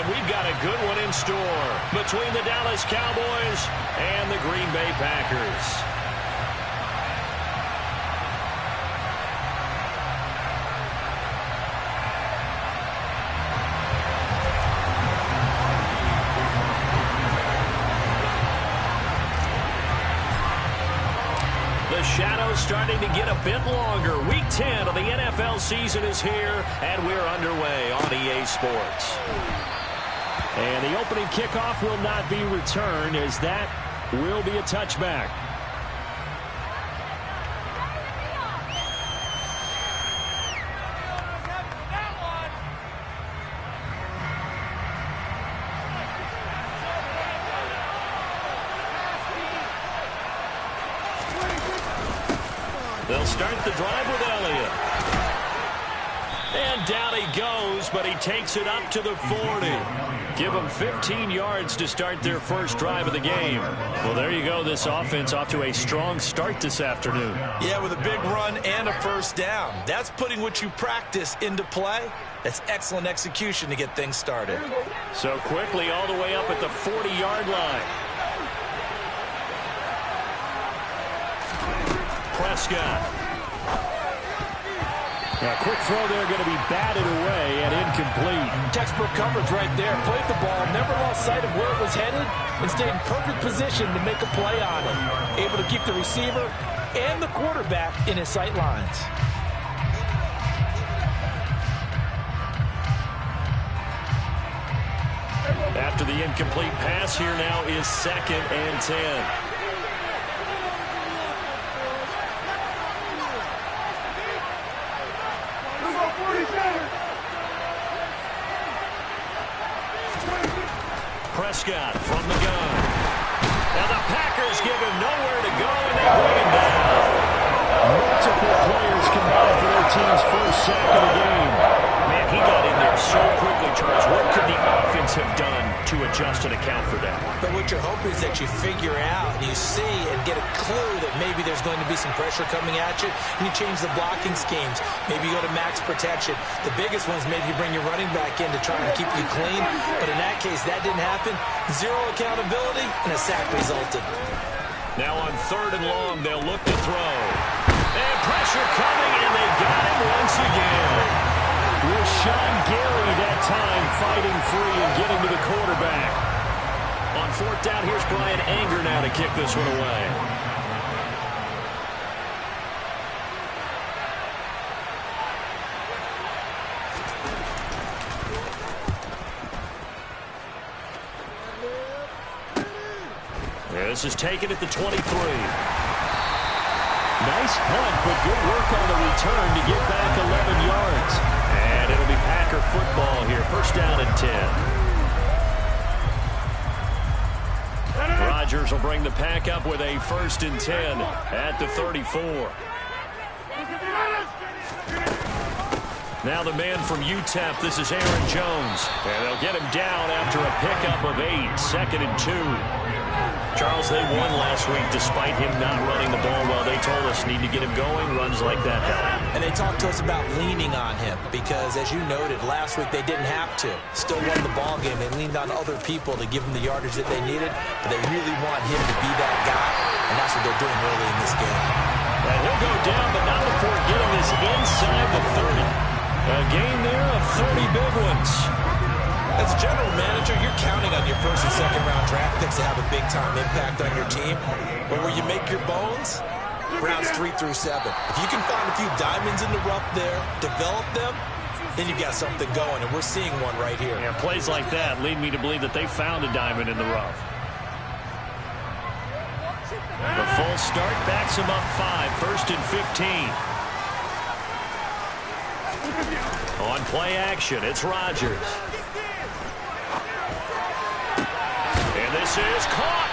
and we've got a good one in store between the Dallas Cowboys and the Green Bay Packers. The shadow's starting to get a bit longer. Week 10 of the NFL season is here, and we're underway on EA Sports. And the opening kickoff will not be returned, as that will be a touchback. They'll start the drive with Elliott. And down he goes, but he takes it up to the 40. Give them 15 yards to start their first drive of the game. Well, there you go. This offense off to a strong start this afternoon. Yeah, with a big run and a first down. That's putting what you practice into play. That's excellent execution to get things started. So quickly all the way up at the 40-yard line. Prescott. A quick throw there, going to be batted away and incomplete. Textbook coverage right there. Played the ball, never lost sight of where it was headed, and stayed in perfect position to make a play on it. Able to keep the receiver and the quarterback in his sight lines. After the incomplete pass, here now is 2nd and 10. Prescott from the gun. Now the Packers give him nowhere to go, and they bring him down. Multiple players combined for their team's first sack of the game. Man, he got in there so quickly, Charles. What could the offense have done to adjust and account for that? But what you're hoping is that you figure out and you see and get a clue that maybe there's going to be some pressure coming at you, and you change the blocking schemes. Maybe you go to max protection. The biggest one is maybe you bring your running back in to try and keep you clean. But in that case, that didn't happen. Zero accountability, and a sack resulted. Now on 3rd and long, they'll look to throw. And pressure coming, and they got him once again. Rashawn Gary that time fighting free and getting to the quarterback. On 4th down, here's Brian Anger now to kick this one away. This is taken at the 23. Nice punt, but good work on the return to get back 11 yards. And it'll be Packer football here. 1st down and 10. Rodgers will bring the Pack up with a 1st and 10 at the 34. Now the man from UTEP, this is Aaron Jones. And they'll get him down after a pickup of 8, 2nd and 2. Charles, they won last week despite him not running the ball well. They told us need to get him going. Runs like that help. And they talked to us about leaning on him because, as you noted, last week they didn't have to. Still won the ball game. They leaned on other people to give them the yardage that they needed, but they really want him to be that guy, and that's what they're doing early in this game. And he'll go down, but not before getting this inside the 30. A game there of 30 big ones. As a general manager, you're counting on your 1st and 2nd round draft picks to have a big-time impact on your team. But where you make your bones, rounds 3 through 7. If you can find a few diamonds in the rough there, develop them, then you've got something going, and we're seeing one right here. Yeah, plays like that lead me to believe that they found a diamond in the rough. The full start backs him up 5, 1st and 15. On play action, it's Rodgers. And this is caught.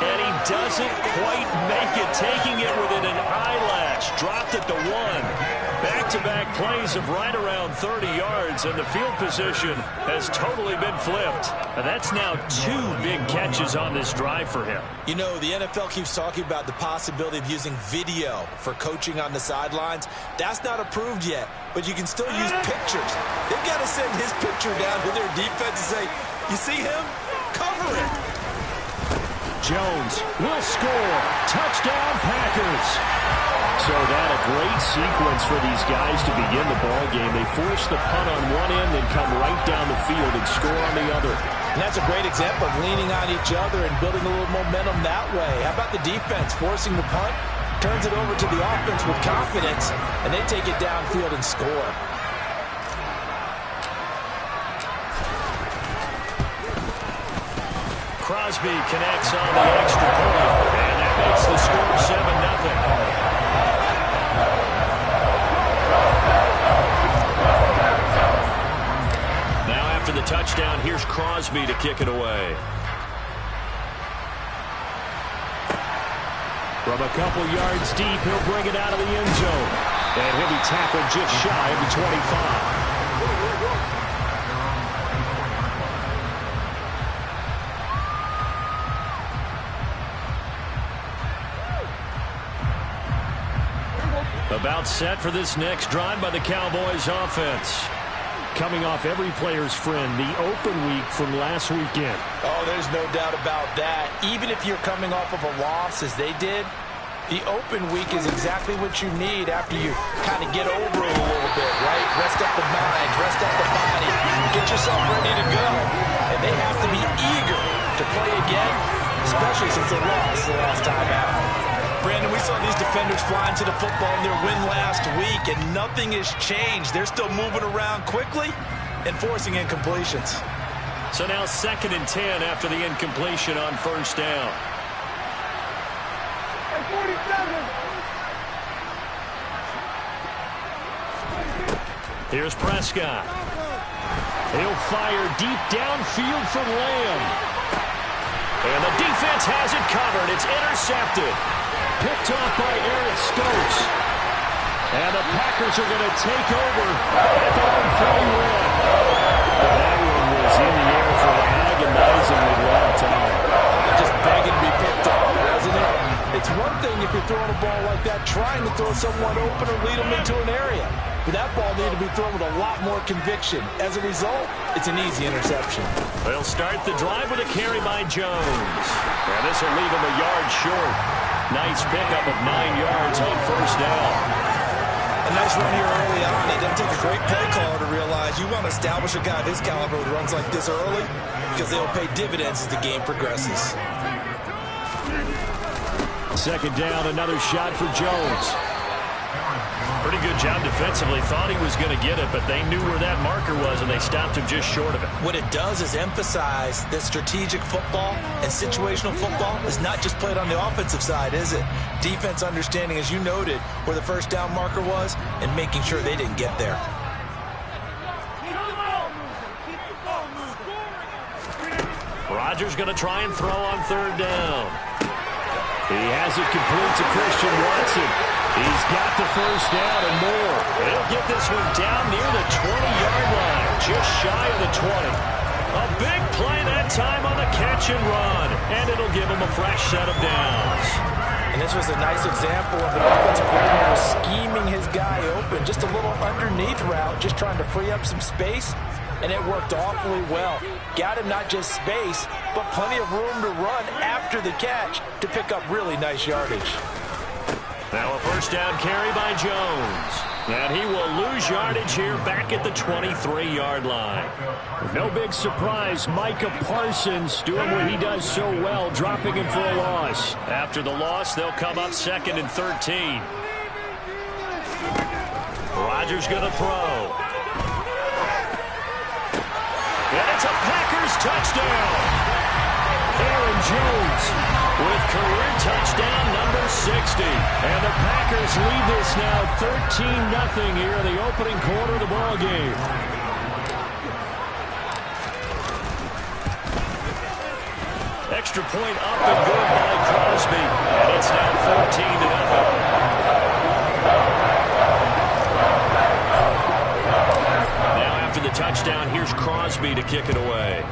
And he doesn't quite make it, taking it within an eyelash. Dropped at the 1. Back-to-back plays of right around 30 yards, and the field position has totally been flipped. And that's now 2 big catches on this drive for him. You know, the NFL keeps talking about the possibility of using video for coaching on the sidelines. That's not approved yet, but you can still use pictures. They've got to send his picture down to their defense and say, you see him? Cover it. Jones will score. Touchdown, Packers. So that a great sequence for these guys to begin the ball game. They force the punt on one end, then come right down the field and score on the other. And that's a great example of leaning on each other and building a little momentum that way. How about the defense forcing the punt, turns it over to the offense with confidence, and they take it downfield and score. Crosby connects on the extra point, and that makes the score 7-0. Now after the touchdown, here's Crosby to kick it away. From a couple yards deep, he'll bring it out of the end zone. And he'll be tackled just shy of the 25. About set for this next drive by the Cowboys offense. Coming off every player's friend, the open week from last weekend. Oh, there's no doubt about that. Even if you're coming off of a loss as they did, the open week is exactly what you need after you kind of get over it a little bit, right? Rest up the mind, rest up the body, get yourself ready to go. And they have to be eager to play again, especially since they lost the last time out. Brandon, we saw these defenders flying to the football in their win last week, and nothing has changed. They're still moving around quickly and forcing incompletions. So now 2nd and 10 after the incompletion on first down. Here's Prescott. He'll fire deep downfield for Lamb. And the defense has it covered. It's intercepted. Picked off by Eric Stokes. And the Packers are going to take over at their own 41. That one was in the air for an agonizingly long time. Just begging to be picked off, wasn't it? It's one thing if you're throwing a ball like that, trying to throw someone open or lead them into an area. But that ball needed to be thrown with a lot more conviction. As a result, it's an easy interception. They'll start the drive with a carry by Jones. And this will leave him a yard short. Nice pickup of 9 yards on first down. A nice run here early on. It doesn't take a great play caller to realize you want to establish a guy of his caliber who runs like this early because they'll pay dividends as the game progresses. 2nd down, another shot for Jones. Pretty good job defensively. Thought he was going to get it, but they knew where that marker was, and they stopped him just short of it. What it does is emphasize that strategic football and situational football is not just played on the offensive side, is it? Defense understanding, as you noted, where the first down marker was and making sure they didn't get there. Rodgers going to try and throw on 3rd down. He has it complete to Christian Watson. He's got the first down and more. He'll get this one down near the 20-yard line, just shy of the 20. A big play that time on the catch and run, and it'll give him a fresh set of downs. And this was a nice example of an offensive coordinator scheming his guy open, just a little underneath route, just trying to free up some space, and it worked awfully well. Got him not just space, but plenty of room to run after the catch to pick up really nice yardage. Now a first down carry by Jones. And he will lose yardage here back at the 23-yard line. No big surprise, Micah Parsons doing what he does so well, dropping him for a loss. After the loss, they'll come up 2nd and 13. Rodgers going to throw. And it's a Packers touchdown. Aaron Jones with career touchdown number 60. And the Packers lead this now 13-0 here in the opening quarter of the ball game. Extra point up and good by Crosby. And it's now 14-0. Now after the touchdown, here's Crosby to kick it away.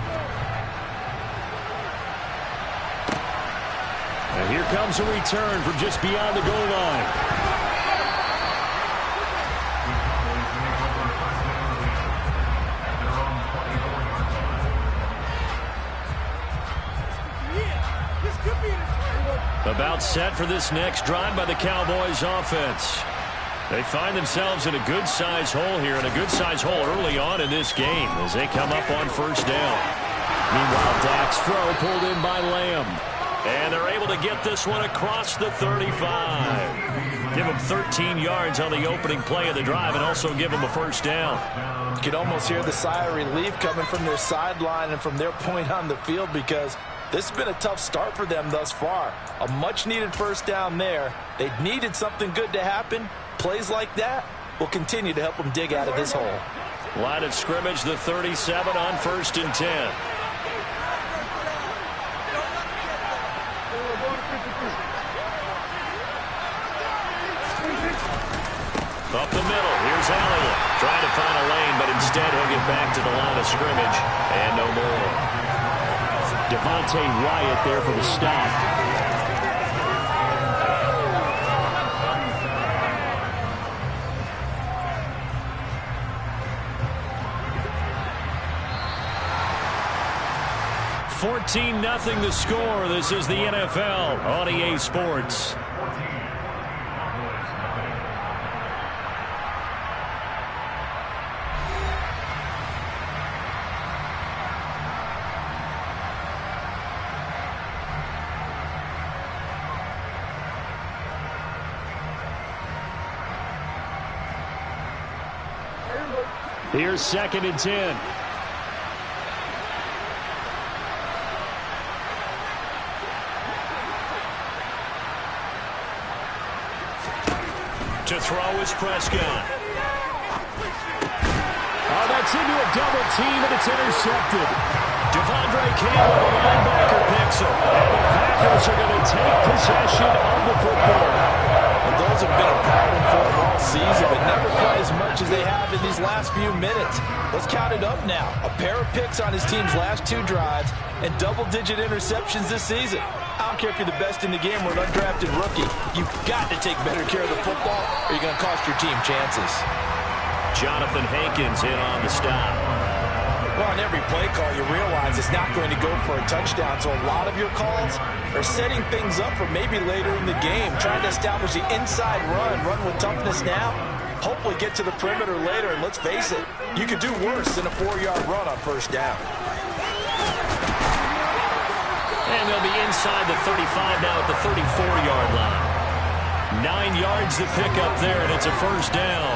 And here comes a return from just beyond the goal line. About set for this next drive by the Cowboys offense. They find themselves in a good-sized hole here, and a good-sized hole early on in this game as they come up on first down. Meanwhile, Dak's throw pulled in by Lamb. And they're able to get this one across the 35. Give them 13 yards on the opening play of the drive and also give them a first down. You can almost hear the sigh of relief coming from their sideline and from their point on the field because this has been a tough start for them thus far. A much-needed first down there. They needed something good to happen. Plays like that will continue to help them dig out of this hole. Line of scrimmage, the 37 on 1st and 10. Up the middle, here's Elliott. Trying to find a lane, but instead he'll get back to the line of scrimmage. And no more. Devontae Wyatt there for the stop. $14-0 the score. This is the NFL on EA Sports. Here's 2nd and 10. To throw is Prescott. Oh, that's into a double team, and it's intercepted. Devondre Campbell, the linebacker, picks him. And the Packers are going to take possession of the football. And those have been a problem for them all season, but never quite as much as they have in these last few minutes. Let's count it up now. A pair of picks on his team's last 2 drives and double-digit interceptions this season. I don't care if you're the best in the game or an undrafted rookie. You've got to take better care of the football or you're going to cost your team chances. Jonathan Hankins in on the stop. Well, on every play call, you realize it's not going to go for a touchdown, so a lot of your calls are setting things up for maybe later in the game, trying to establish the inside run with toughness now, hopefully get to the perimeter later, and let's face it, you could do worse than a 4-yard run on first down. And they'll be inside the 35 now at the 34-yard line. 9 yards to pick up there, and it's a first down.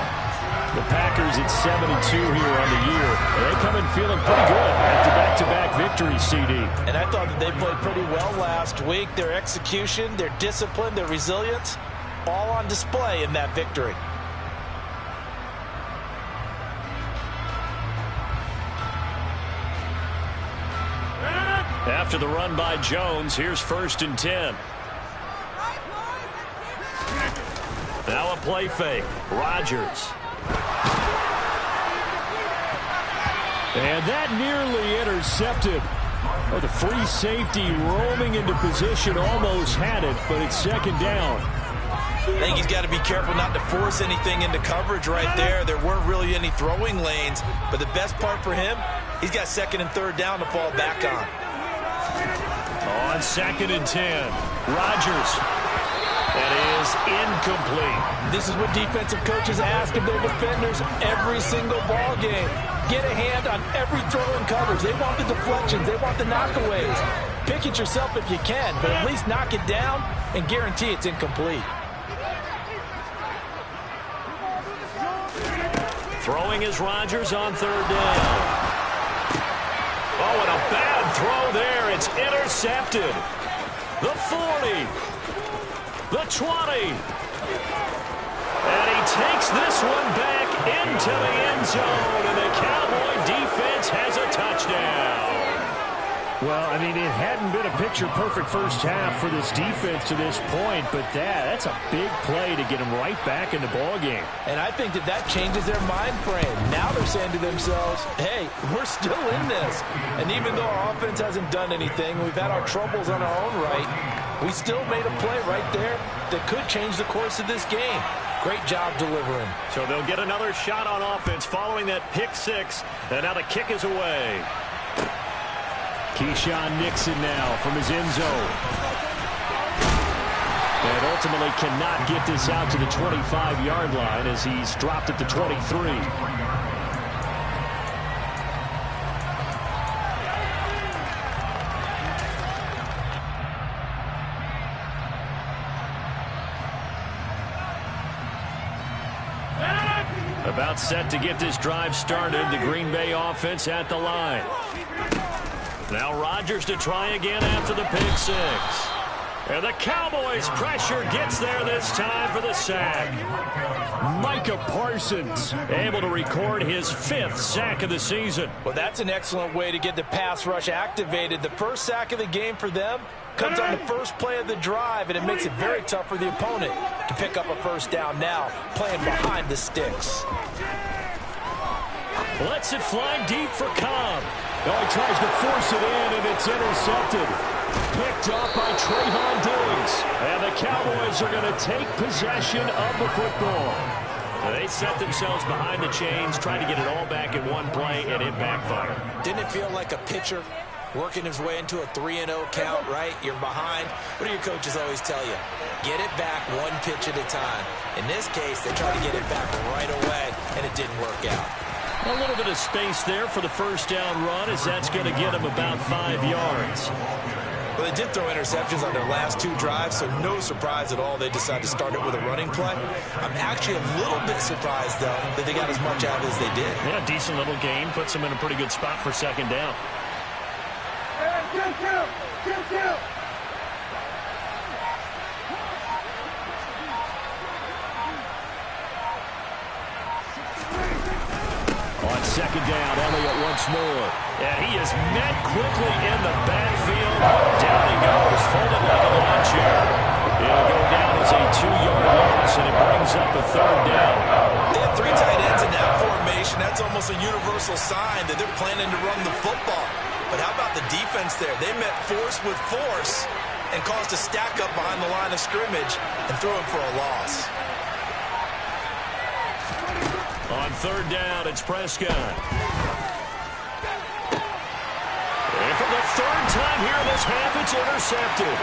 The Packers at 72 here on the year. They come in feeling pretty good after back-to-back victories, CD. And I thought that they played pretty well last week. Their execution, their discipline, their resilience, all on display in that victory. After the run by Jones, here's 1st and 10. Now a play fake. Rodgers. And that nearly intercepted. Oh, the free safety roaming into position almost had it, but it's 2nd down. I think he's got to be careful not to force anything into coverage right there. There weren't really any throwing lanes, but the best part for him, he's got 2nd and 3rd down to fall back on. On 2nd and 10, Rodgers. That is incomplete. This is what defensive coaches ask of their defenders every single ball game. Get a hand on every throw and coverage. They want the deflections. They want the knockaways. Pick it yourself if you can, but at least knock it down and guarantee it's incomplete. Throwing is Rodgers on 3rd down. Oh, and a bad throw there. It's intercepted. The 40. The 20. And he takes this one back into the end zone. And the Cowboy defense has a touchdown. Well, I mean, it hadn't been a picture-perfect first half for this defense to this point, but that's a big play to get them right back in the ballgame. And I think that changes their mind frame. Now they're saying to themselves, hey, we're still in this. And even though our offense hasn't done anything, we've had our troubles on our own right, we still made a play right there that could change the course of this game. Great job delivering. So they'll get another shot on offense following that pick six, and now the kick is away. Keyshawn Nixon now from his end zone. And ultimately cannot get this out to the 25-yard line as he's dropped at the 23. About set to get this drive started. The Green Bay offense at the line. Now Rodgers to try again after the pick six. And the Cowboys pressure gets there this time for the sack. Micah Parsons able to record his 5th sack of the season. Well, that's an excellent way to get the pass rush activated. The first sack of the game for them comes on the first play of the drive, and it makes it very tough for the opponent to pick up a first down now, playing behind the sticks. Lets it fly deep for Cobb. Oh, he tries to force it in, and it's intercepted. Picked off by Trayvon Diggs. And the Cowboys are going to take possession of the football. They set themselves behind the chains, trying to get it all back in one play, and it backfired. Didn't it feel like a pitcher working his way into a 3-0 count, right? You're behind. What do your coaches always tell you? Get it back one pitch at a time. In this case, they tried to get it back right away, and it didn't work out. A little bit of space there for the first down run, as that's going to get them about 5 yards. Well, they did throw interceptions on their last 2 drives, so no surprise at all they decided to start it with a running play. I'm actually a little bit surprised, though, that they got as much out as they did. Yeah, decent little gain. Puts them in a pretty good spot for second down. On second down, Elliott once more. And he is met quickly in the backfield. Down he goes, folded like a lawn chair. It'll go down as a 2-yard loss, and it brings up a 3rd down. They have 3 tight ends in that formation. That's almost a universal sign that they're planning to run the football. But how about the defense there? They met force with force and caused a stack up behind the line of scrimmage and threw it for a loss. On 3rd down, it's Prescott. And for the 3rd time here in this half, it's intercepted.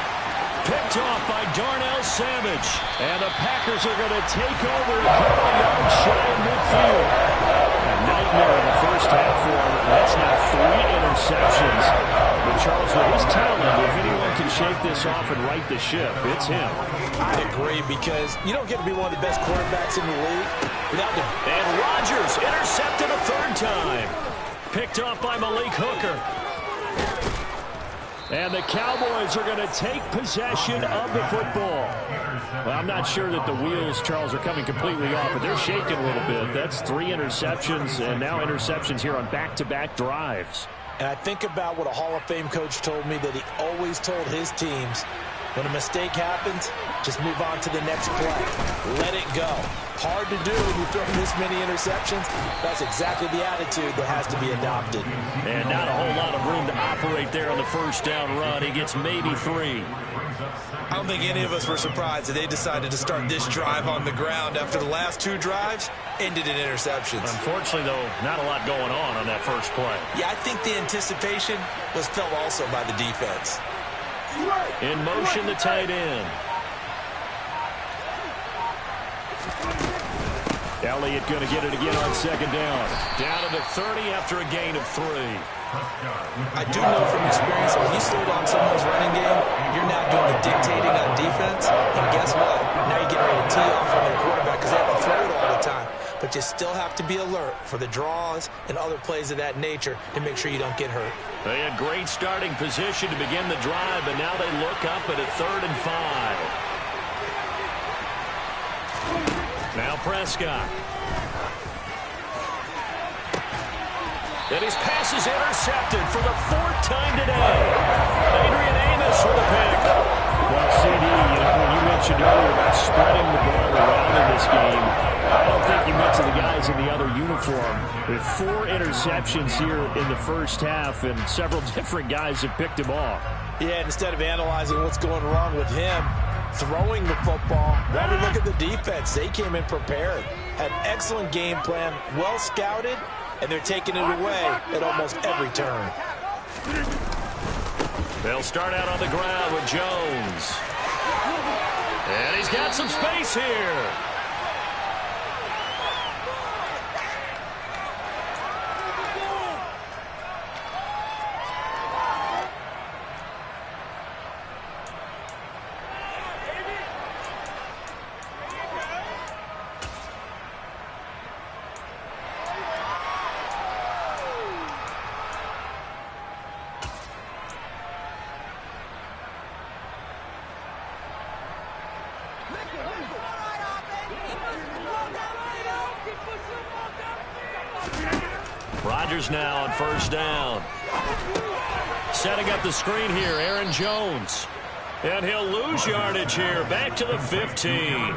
Picked off by Darnell Savage. And the Packers are going to take over a couple of yards shy of midfield. A nightmare in the first half for him. That's now 3 interceptions. But Charles, with his talent, if anyone can shake this off and right the ship, it's him. I agree, because you don't get to be one of the best quarterbacks in the league without the... And Rodgers intercepted a 3rd time. Picked off by Malik Hooker. And the Cowboys are going to take possession of the football. Well, I'm not sure that the wheels, Charles, are coming completely off, but they're shaking a little bit. That's 3 interceptions, and now interceptions here on back-to-back drives. And I think about what a Hall of Fame coach told me, that he always told his teams, when a mistake happens, just move on to the next play. Let it go. Hard to do when you throw this many interceptions. That's exactly the attitude that has to be adopted. And not a whole lot of room to operate there on the first down run. He gets maybe 3. I don't think any of us were surprised that they decided to start this drive on the ground after the last 2 drives ended in interceptions. Unfortunately, though, not a lot going on that first play. Yeah, I think the anticipation was felt also by the defense. In motion, the tight end. Elliott going to get it again on second down. Down to the 30 after a gain of 3. I do know from experience that when you slow down someone's running game, you're now doing the dictating on defense. And guess what? Now you're getting ready to tee off on their quarterback because they have to throw it all the time. But you still have to be alert for the draws and other plays of that nature to make sure you don't get hurt. They had great starting position to begin the drive, but now they look up at a 3rd and 5. Now Prescott. And his pass is intercepted for the 4th time today. With 4 interceptions here in the first half, and several different guys have picked him off. Yeah, and instead of analyzing what's going wrong with him throwing the football, why don't we look at the defense? They came in prepared, had excellent game plan, well scouted, and they're taking it away at almost every turn. They'll start out on the ground with Jones. And he's got some space here. Rodgers now on first down. Setting up the screen here, Aaron Jones. And he'll lose yardage here, back to the 15.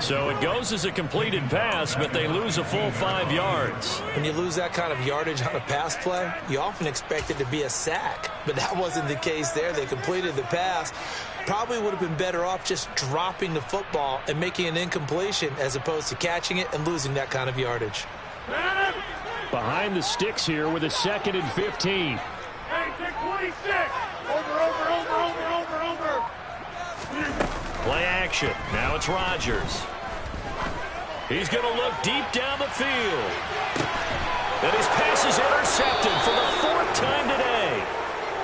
So it goes as a completed pass, but they lose a full 5 yards. When you lose that kind of yardage on a pass play, you often expect it to be a sack. But that wasn't the case there. They completed the pass. Probably would have been better off just dropping the football and making an incompletion as opposed to catching it and losing that kind of yardage. Behind the sticks here with a 2nd and 15. Hey, take 26. Over. Play action. Now it's Rodgers. He's going to look deep down the field. And his pass is intercepted for the 4th time today.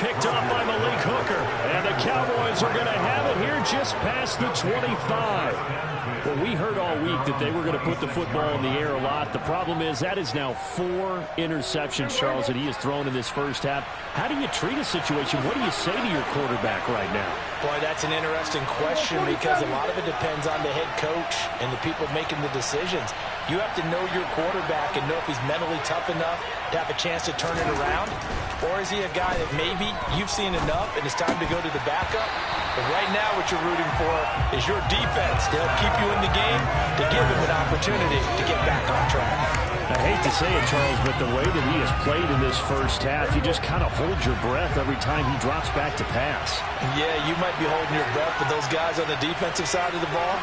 Picked off by Malik Hooker. And the Cowboys are going to have it here just past the 25. Well, we heard all week that they were going to put the football in the air a lot. The problem is that is now 4 interceptions, Charles, that he has thrown in this first half. How do you treat a situation? What do you say to your quarterback right now? Boy, that's an interesting question because a lot of it depends on the head coach and the people making the decisions. You have to know your quarterback and know if he's mentally tough enough to have a chance to turn it around. Or is he a guy that maybe you've seen enough and it's time to go to the backup? But right now what you're rooting for is your defense to help keep you in the game, to give him an opportunity to get back on track. I hate to say it, Charles, but the way that he has played in this first half, you just kind of hold your breath every time he drops back to pass. Yeah, you might be holding your breath, but those guys on the defensive side of the ball,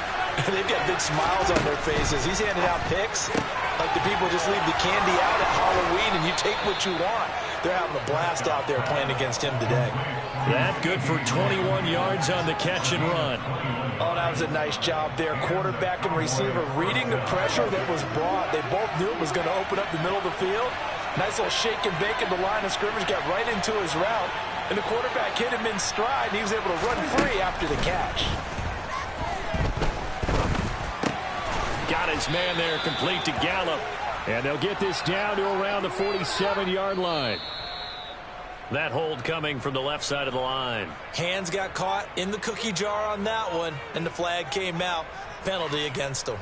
they've got big smiles on their faces. He's handing out picks like the people just leave the candy out at Halloween and you take what you want. They're having a blast out there playing against him today. That good for 21 yards on the catch and run. Oh, that was a nice job there. Quarterback and receiver reading the pressure that was brought. They both knew it was going to open up the middle of the field. Nice little shake and bake at the line of scrimmage, got right into his route. And the quarterback hit him in stride, and he was able to run free after the catch. Got his man there, complete to Gallup. And they'll get this down to around the 47-yard line. That hold coming from the left side of the line. Hands got caught in the cookie jar on that one, and the flag came out. Penalty against them.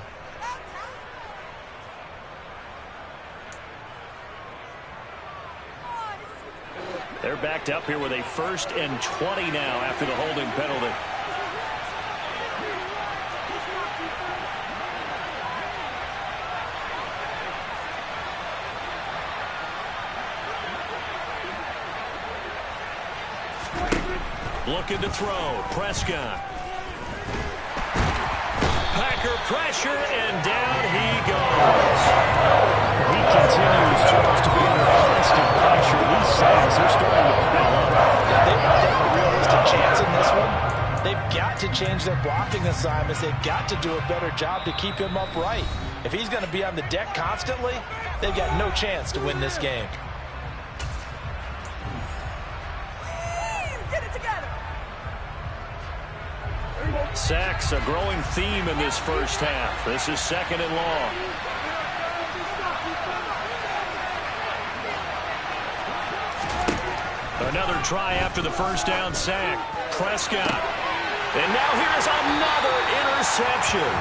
They're backed up here with a 1st and 20 now after the holding penalty. Looking to throw. Prescott. Packer pressure, and down he goes. He continues, Charles, to be under constant pressure. These sacks are starting to pile up. They don't have a realistic chance in this one. They've got to change their blocking assignments. They've got to do a better job to keep him upright. If he's going to be on the deck constantly, they've got no chance to win this game. Sacks, a growing theme in this first half. This is 2nd and long. Another try after the first down sack. Prescott. And now here's another interception.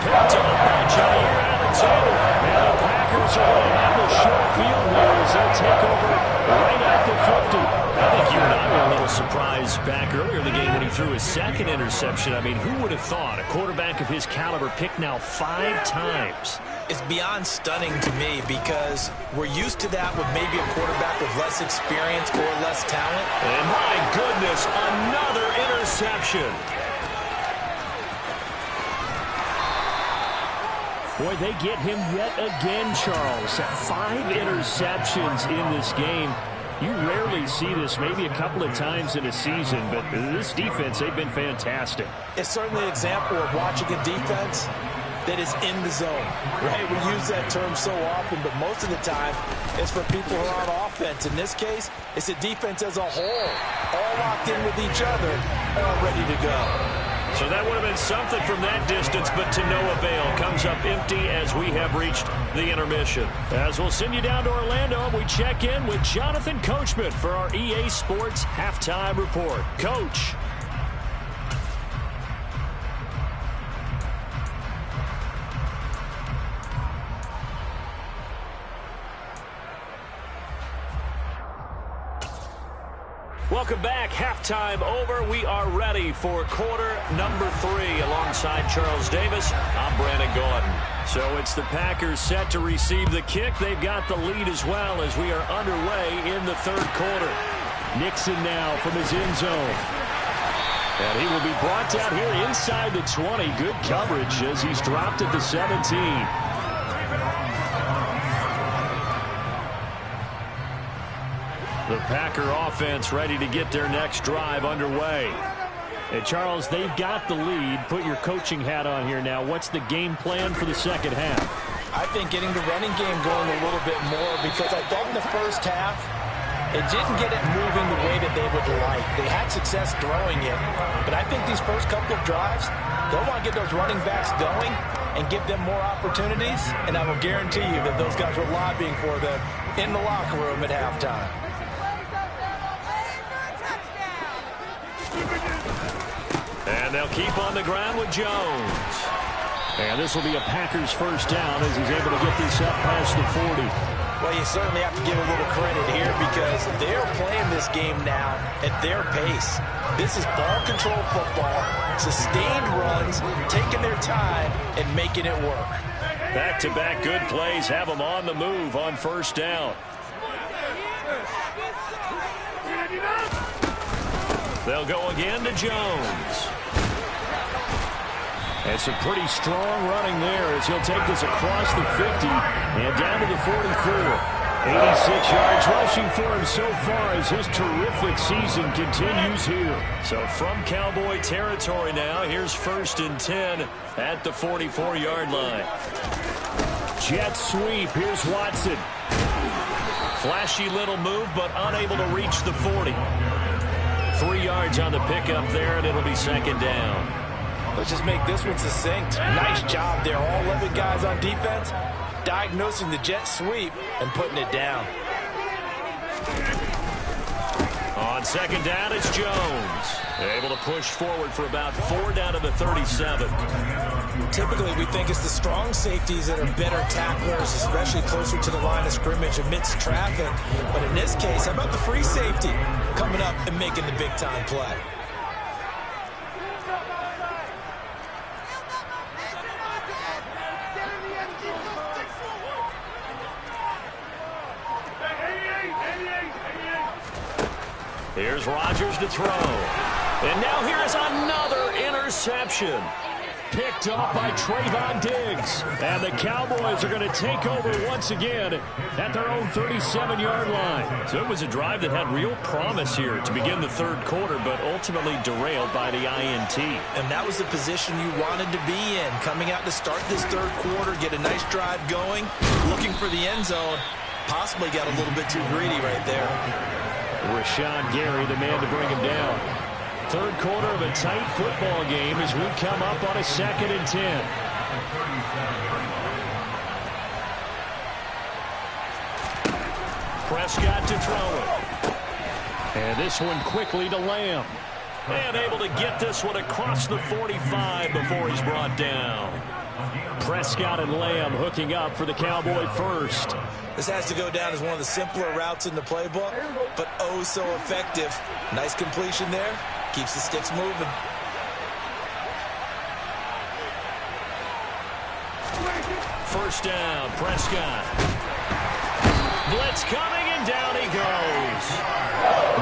Picked up by Jair Alexander. And the Packers are going to have the short field here as they take over right at the 50. I think you and I were a little surprise back earlier in the game when he threw his second interception. I mean, who would have thought a quarterback of his caliber picked now 5 times? It's beyond stunning to me because we're used to that with maybe a quarterback with less experience or less talent. And my goodness, another interception. Boy, they get him yet again, Charles. 5 interceptions in this game. You rarely see this, maybe a couple of times in a season, but this defense, they've been fantastic. It's certainly an example of watching a defense that is in the zone, right? We use that term so often, but most of the time it's for people who are on offense. In this case, it's a defense as a whole, all locked in with each other, all ready to go. So that would have been something from that distance, but to no avail. Comes up empty as we have reached the intermission. As we'll send you down to Orlando, we check in with Jonathan Coachman for our EA Sports Halftime Report. Coach. Welcome back. Halftime over. We are ready for quarter number 3. Alongside Charles Davis, I'm Brandon Gordon. So it's the Packers set to receive the kick. They've got the lead as well as we are underway in the third quarter. Nixon now from his end zone. And he will be brought down here inside the 20. Good coverage as he's dropped at the 17. The Packer offense ready to get their next drive underway. And Charles, they've got the lead. Put your coaching hat on here now. What's the game plan for the second half? I think getting the running game going a little bit more because I thought in the first half it didn't get it moving the way that they would like. They had success throwing it, but I think these first couple of drives, they'll want to get those running backs going and give them more opportunities, and I will guarantee you that those guys were lobbying for them in the locker room at halftime. And they'll keep on the ground with Jones. And this will be a Packers first down as he's able to get this up past the 40. Well, you certainly have to give a little credit here because they're playing this game now at their pace. This is ball control football, sustained runs, taking their time and making it work. Back-to-back good plays have them on the move on first down. They'll go again to Jones. And some pretty strong running there as he'll take this across the 50 and down to the 44. 86 yards rushing for him so far as his terrific season continues here. So from Cowboy territory now, here's 1st and 10 at the 44-yard line. Jet sweep. Here's Watson. Flashy little move, but unable to reach the 40. 3 yards on the pickup there, and it'll be second down. Let's just make this one succinct. Nice job there. All 11 guys on defense diagnosing the jet sweep and putting it down. On second down, it's Jones. Able to push forward for about 4 down to the 37. Typically, we think it's the strong safeties that are better tacklers, especially closer to the line of scrimmage amidst traffic. But in this case, how about the free safety coming up and making the big-time play? Here's Rodgers to throw. And now here is another interception. Picked off by Trayvon Diggs. And the Cowboys are going to take over once again at their own 37-yard line. So it was a drive that had real promise here to begin the third quarter, but ultimately derailed by the INT. And that was the position you wanted to be in. Coming out to start this third quarter, get a nice drive going, looking for the end zone. Possibly got a little bit too greedy right there. Rashawn Gary, the man to bring him down. Third quarter of a tight football game as we come up on a 2nd and 10. Prescott to throw it. And this one quickly to Lamb. And able to get this one across the 45 before he's brought down. Prescott and Lamb hooking up for the Cowboy first. This has to go down as one of the simpler routes in the playbook, but oh so effective. Nice completion there. Keeps the sticks moving. First down, Prescott. Blitz coming, and down he goes.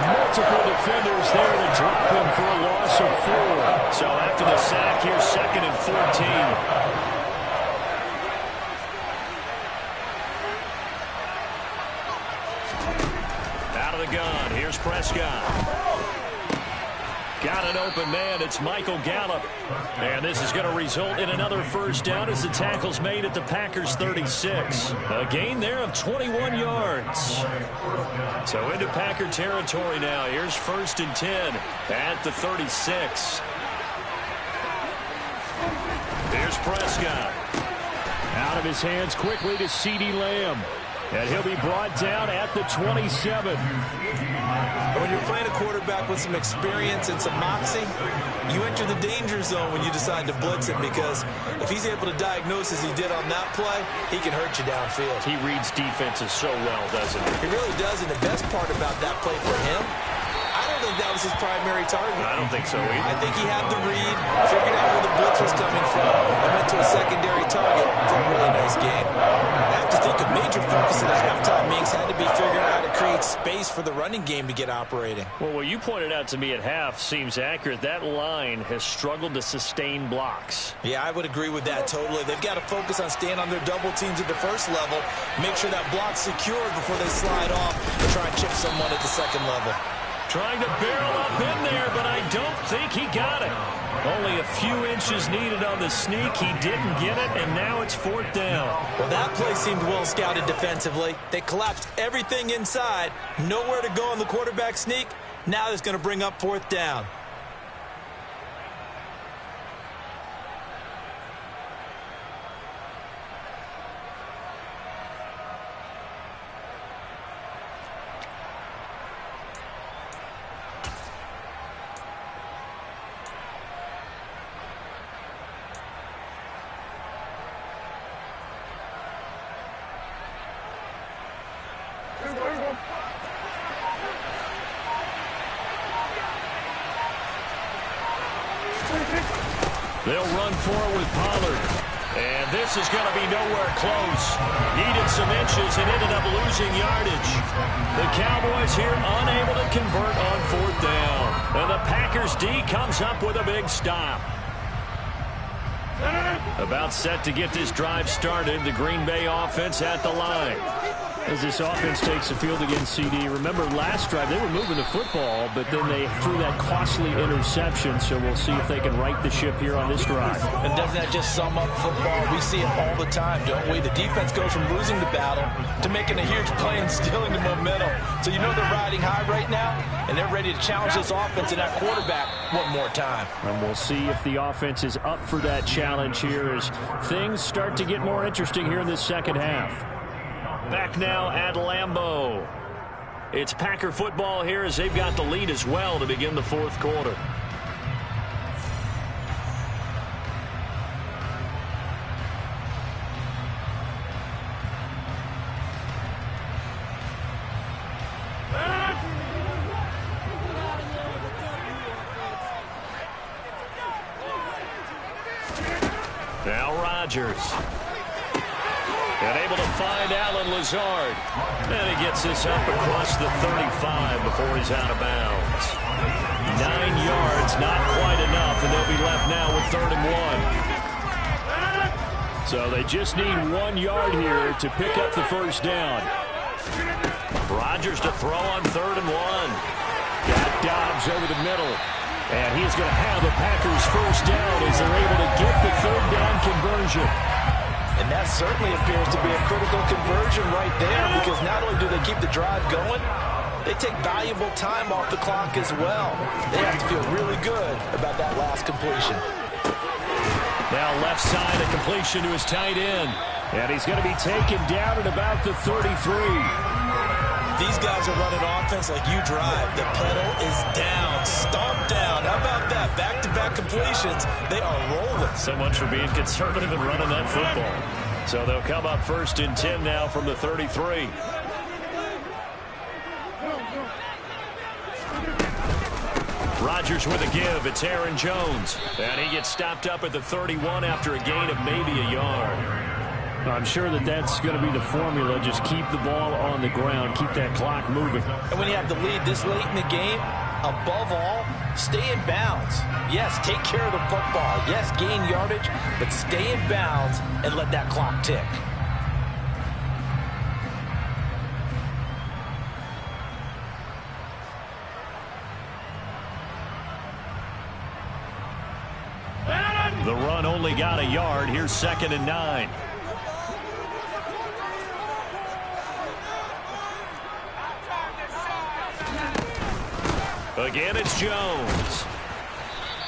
Multiple defenders there to drop him for a loss of 4. So after the sack, here's 2nd and 14. Out of the gun, here's Prescott. Got an open man, it's Michael Gallup. And this is going to result in another first down as the tackle's made at the Packers 36. A gain there of 21 yards. So into Packer territory now. Here's 1st and 10 at the 36. Here's Prescott. Out of his hands quickly to CeeDee Lamb. And he'll be brought down at the 27. When you're playing a quarterback with some experience and some moxie, you enter the danger zone when you decide to blitz him, because if he's able to diagnose as he did on that play, he can hurt you downfield. He reads defenses so well, doesn't he? He really does, and the best part about that play for him, I don't think that was his primary target. I don't think so either. I think he had the read, figured out where the blitz was coming from, and went to a secondary target for a really nice game. I have to think a major focus of the halftime mix had to be figuring out how to create space for the running game to get operating. Well, what you pointed out to me at half seems accurate. That line has struggled to sustain blocks. Yeah, I would agree with that totally. They've got to focus on staying on their double teams at the first level, make sure that block's secured before they slide off and try and chip someone at the second level. Trying to barrel up in there, but I don't think he got it. Only a few inches needed on the sneak. He didn't get it, and now it's 4th down. Well, that play seemed well scouted defensively. They collapsed everything inside. Nowhere to go on the quarterback sneak. Now it's going to bring up 4th down. They'll run for it with Pollard. And this is going to be nowhere close. Needed some inches and ended up losing yardage. The Cowboys here unable to convert on 4th down. And the Packers D comes up with a big stop. About set to get this drive started. The Green Bay offense at the line. As this offense takes the field against CD. Remember, last drive, they were moving the football, but then they threw that costly interception, so we'll see if they can right the ship here on this drive. And doesn't that just sum up football? We see it all the time, don't we? The defense goes from losing the battle to making a huge play and stealing the momentum. So you know they're riding high right now, and they're ready to challenge this offense and that quarterback one more time. And we'll see if the offense is up for that challenge here as things start to get more interesting here in this second half. Back now at Lambeau. It's Packer football here as they've got the lead as well to begin the 4th quarter. Now Rodgers. And able to find Alan Lazard. And he gets this up across the 35 before he's out of bounds. 9 yards, not quite enough, and they'll be left now with 3rd and 1. So they just need 1 yard here to pick up the first down. Rodgers to throw on 3rd and 1. Got Dobbs over the middle. And he's going to have the Packers first down as they're able to get the 3rd down conversion. And that certainly appears to be a critical conversion right there, because not only do they keep the drive going, they take valuable time off the clock as well. They have to feel really good about that last completion. Now left side, a completion to his tight end. And he's going to be taken down at about the 33. These guys are running offense like you drive. The pedal is down. Stomp down. How about that? Back-to-back on completions. They are rolling. So much for being conservative and running that football. So they'll come up 1st and 10 now from the 33. Rodgers with a give. It's Aaron Jones. And he gets stopped up at the 31 after a gain of maybe a yard. I'm sure that's going to be the formula. Just keep the ball on the ground. Keep that clock moving. And when you have the lead this late in the game, above all, stay in bounds. Yes, take care of the football. Yes, gain yardage, but stay in bounds and let that clock tick. The run only got a yard. Here's 2nd and 9. Again, it's Jones.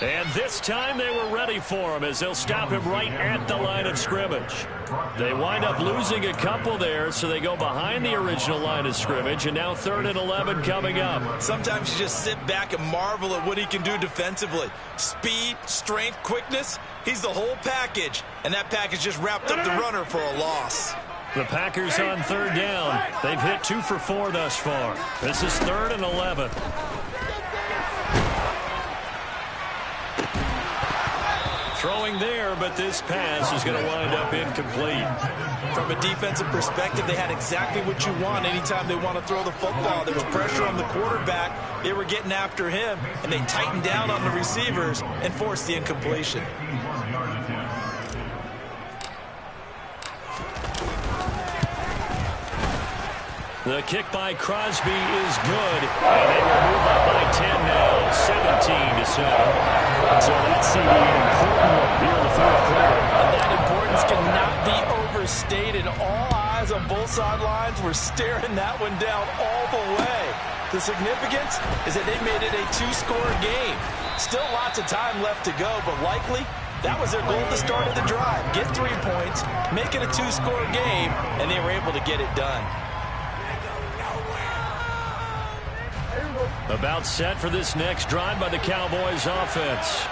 And this time they were ready for him as they'll stop him right at the line of scrimmage. They wind up losing a couple there, so they go behind the original line of scrimmage, and now 3rd and 11 coming up. Sometimes you just sit back and marvel at what he can do defensively. Speed, strength, quickness, he's the whole package. And that package just wrapped up the runner for a loss. The Packers on 3rd down. They've hit 2 for 4 thus far. This is 3rd and 11. Throwing there, but this pass is going to wind up incomplete. From a defensive perspective, they had exactly what you want anytime they want to throw the football. There was pressure on the quarterback. They were getting after him, and they tightened down on the receivers and forced the incompletion. The kick by Crosby is good, and they will move up by 10 now, 17-7. So that's an important one here in the 4th quarter. And that importance cannot be overstated. All eyes on both sidelines were staring that one down all the way. The significance is that they made it a 2-score game. Still lots of time left to go, but likely that was their goal at the start of the drive. Get 3 points, make it a 2-score game, and they were able to get it done. About set for this next drive by the Cowboys offense.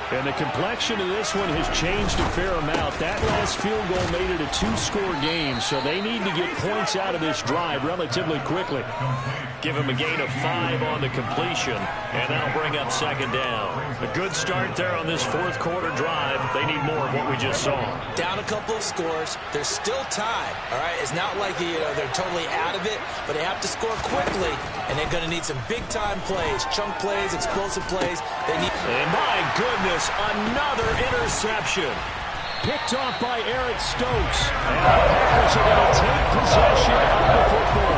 And the complexion of this one has changed a fair amount. That last field goal made it a 2-score game, so they need to get points out of this drive relatively quickly. Give them a gain of 5 on the completion, and that'll bring up 2nd down. A good start there on this 4th quarter drive. They need more of what we just saw. Down a couple of scores. There's still time, all right? It's not like they're totally out of it, but they have to score quickly, and they're going to need some big-time plays, chunk plays, explosive plays. And my goodness, another interception. Picked off by Eric Stokes. And the Packers are going to take possession of the football.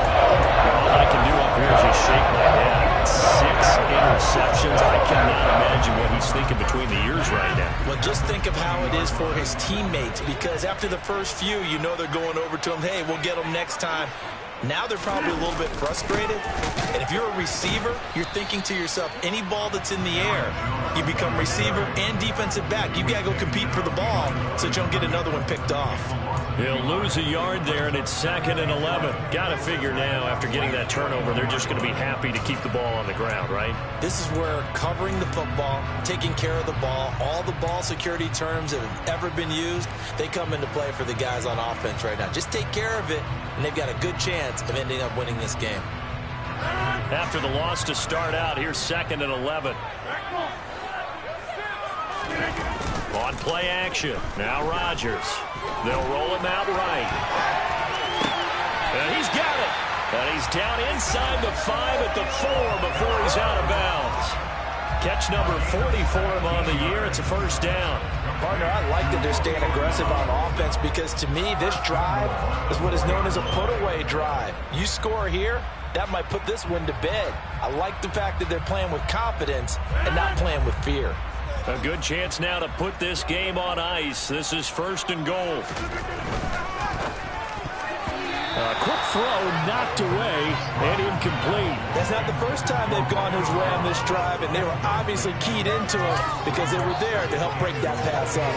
All I can do up here is just shake my head. 6 interceptions. I cannot imagine what he's thinking between the ears right now. Well, just think of how it is for his teammates, because after the first few, you know they're going over to him, hey, we'll get them next time. Now they're probably a little bit frustrated. And if you're a receiver, you're thinking to yourself, any ball that's in the air, you become receiver and defensive back. You got to go compete for the ball so that you don't get another one picked off. He'll lose a yard there, and it's 2nd and 11. Got to figure now, after getting that turnover, they're just going to be happy to keep the ball on the ground, right? This is where covering the football, taking care of the ball, all the ball security terms that have ever been used, they come into play for the guys on offense right now. Just take care of it, and they've got a good chance of ending up winning this game. After the loss to start out, here's 2nd and 11. On play action, now Rodgers. They'll roll him out right. And he's got it. And he's down inside the 5 at the 4 before he's out of bounds. Catch number 40 for him on the year. It's a 1st down. Partner, I like that they're staying aggressive on offense, because to me, this drive is what is known as a put-away drive. You score here, that might put this one to bed. I like the fact that they're playing with confidence and not playing with fear. A good chance now to put this game on ice. This is 1st and goal. A quick throw knocked away and incomplete. That's not the first time they've gone his way on this drive, and they were obviously keyed into it because they were there to help break that pass up.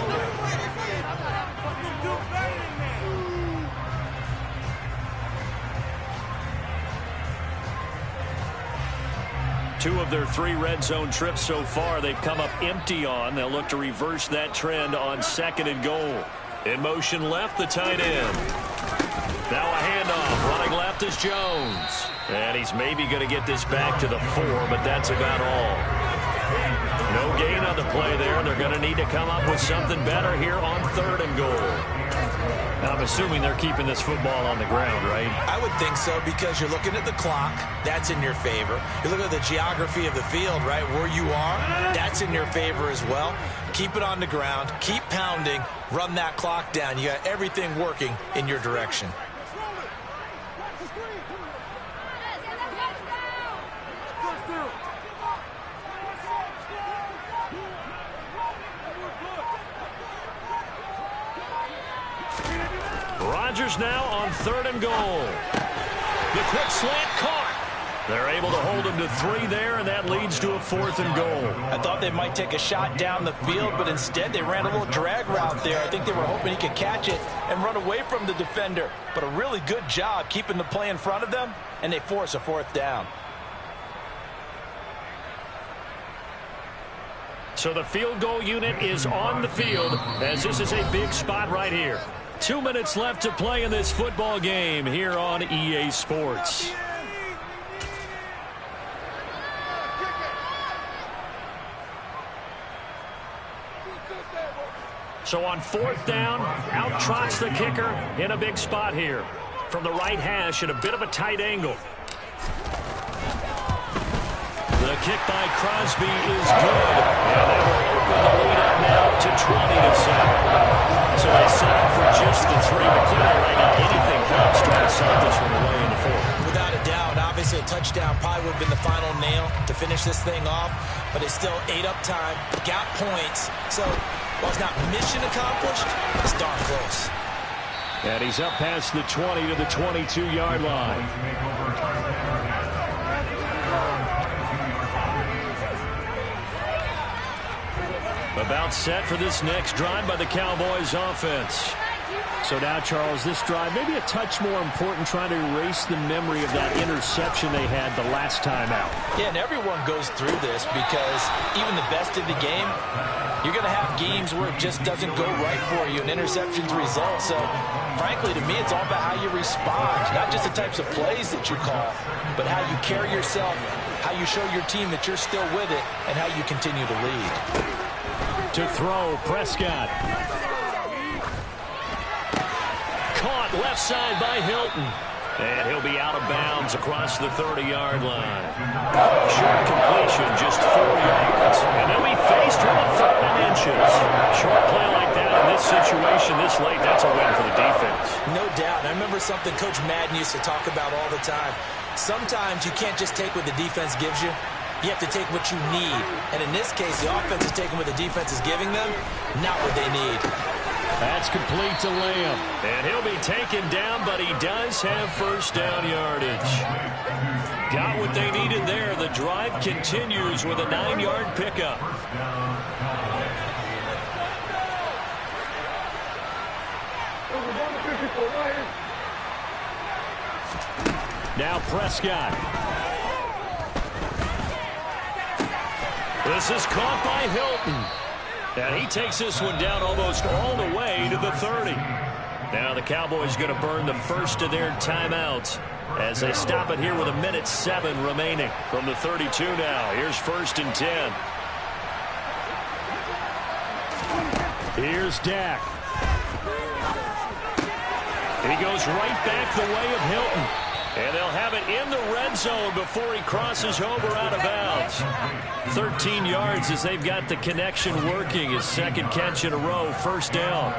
2 of their 3 red zone trips so far they've come up empty on. They'll look to reverse that trend on 2nd and goal. In motion left, the tight end. Now a handoff. Running left is Jones. And he's maybe going to get this back to the 4, but that's about all. No gain on the play there. They're going to need to come up with something better here on 3rd and goal. I'm assuming they're keeping this football on the ground, right? I would think so, because you're looking at the clock. That's in your favor. You look at the geography of the field, right? Where you are, that's in your favor as well. Keep it on the ground. Keep pounding. Run that clock down. You got everything working in your direction. Rodgers now on 3rd and goal. The quick slant caught. They're able to hold him to 3 there, and that leads to a 4th and goal. I thought they might take a shot down the field, but instead they ran a little drag route there. I think they were hoping he could catch it and run away from the defender. But a really good job keeping the play in front of them, and they force a 4th down. So the field goal unit is on the field, as this is a big spot right here. 2 minutes left to play in this football game here on EA Sports. So on 4th down, out trots the kicker in a big spot here. From the right hash at a bit of a tight angle. The kick by Crosby is good. And that will open the lead up now to 20-7. So they settle for just the 3. But clearly right now, anything helps trying to set this one away in the 4th. Without a doubt, obviously a touchdown probably would have been the final nail to finish this thing off. But it's still ate up time, got points. So while it's not mission accomplished, it's darn close. And he's up past the 20 to the 22-yard line. About set for this next drive by the Cowboys offense. So now, Charles, this drive maybe a touch more important, trying to erase the memory of that interception they had the last time out. Yeah, and everyone goes through this, because even the best of the game, you're going to have games where it just doesn't go right for you, and interceptions result. So, frankly, to me, it's all about how you respond, not just the types of plays that you call, but how you carry yourself, how you show your team that you're still with it, and how you continue to lead. To throw, Prescott. Caught left side by Hilton. And he'll be out of bounds across the 30-yard line. Short completion, just 4 yards. And they'll be faced with a 3rd and inches. Short play like that in this situation this late, that's a win for the defense. No doubt. I remember something Coach Madden used to talk about all the time. Sometimes you can't just take what the defense gives you. You have to take what you need. And in this case, the offense is taking what the defense is giving them, not what they need. That's complete to Lamb. And he'll be taken down, but he does have 1st down yardage. Got what they needed there. The drive continues with a 9-yard pickup. Now Prescott. This is caught by Hilton. And he takes this one down almost all the way to the 30. Now the Cowboys going to burn the first of their timeouts as they stop it here with 1:07 remaining from the 32 now. Here's 1st and 10. Here's Dak. He goes right back the way of Hilton. And they'll have it in the red zone before he crosses over out of bounds. 13 yards as they've got the connection working. His 2nd catch in a row, 1st down.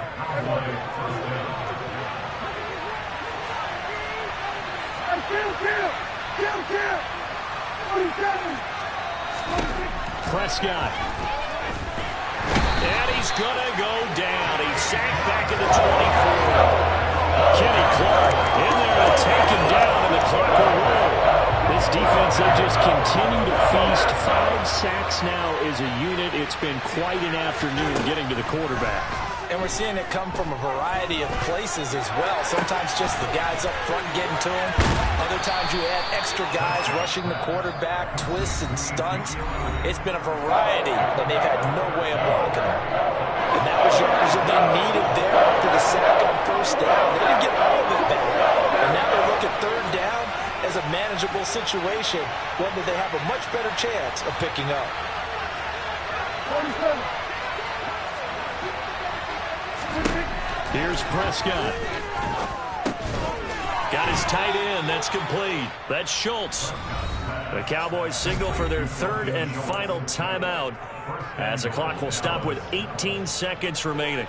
Prescott. And he's going to go down. He's sacked back at the 24. Kenny Clark in there to take him down, and the clock will roll. This defense, they just continue to feast. 5 sacks now as a unit. It's been quite an afternoon getting to the quarterback. And we're seeing it come from a variety of places as well. Sometimes just the guys up front getting to him. Other times you add extra guys rushing the quarterback, twists and stunts. It's been a variety, and they've had no way of blocking him. And that was yardage that they needed there after the sack on first down. They didn't get all of it back. And now they look at third down as a manageable situation, one that they have a much better chance of picking up. Here's Prescott. Got his tight end. That's complete. That's Schultz. The Cowboys signal for their third and final timeout as the clock will stop with 18 seconds remaining.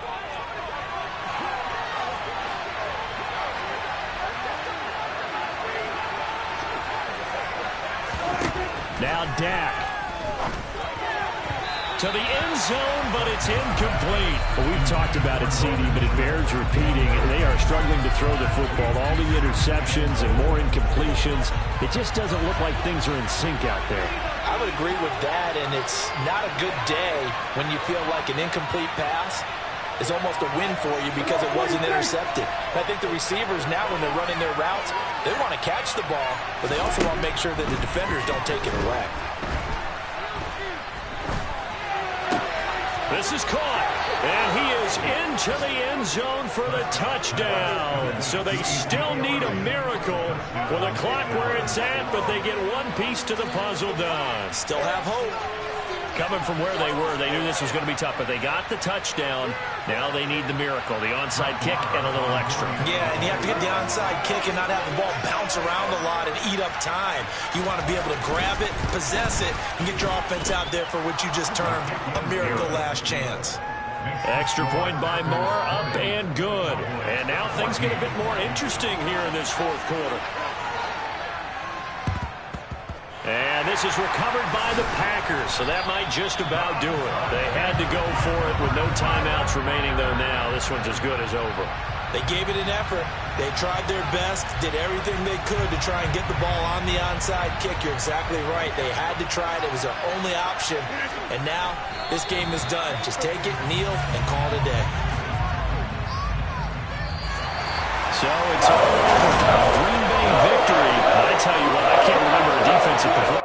Now Dak. To the end zone, but it's incomplete. Well, we've talked about it, CD, but it bears repeating. They are struggling to throw the football. All the interceptions and more incompletions. It just doesn't look like things are in sync out there. I would agree with that, and it's not a good day when you feel like an incomplete pass is almost a win for you because it wasn't intercepted. I think the receivers now, when they're running their routes, they want to catch the ball, but they also want to make sure that the defenders don't take it away. This is caught, and he is into the end zone for the touchdown. So they still need a miracle with a clock where it's at, but they get one piece to the puzzle done. Still have hope. Coming from where they were, they knew this was going to be tough, but they got the touchdown. Now they need the miracle, the onside kick and a little extra. Yeah, and you have to get the onside kick and not have the ball bounce around a lot and eat up time. You want to be able to grab it, possess it, and get your offense out there for what you just termed a miracle last chance. Extra point by Moore, up and good. And now things get a bit more interesting here in this fourth quarter. And this is recovered by the Packers, so that might just about do it. They had to go for it with no timeouts remaining, though now this one's as good as over. They gave it an effort. They tried their best, did everything they could to try and get the ball on the onside kick. You're exactly right. They had to try it. It was their only option. And now this game is done. Just take it, kneel, and call it a day. So it's all over. Green Bay victory. I tell you what, I can't remember a defensive performance.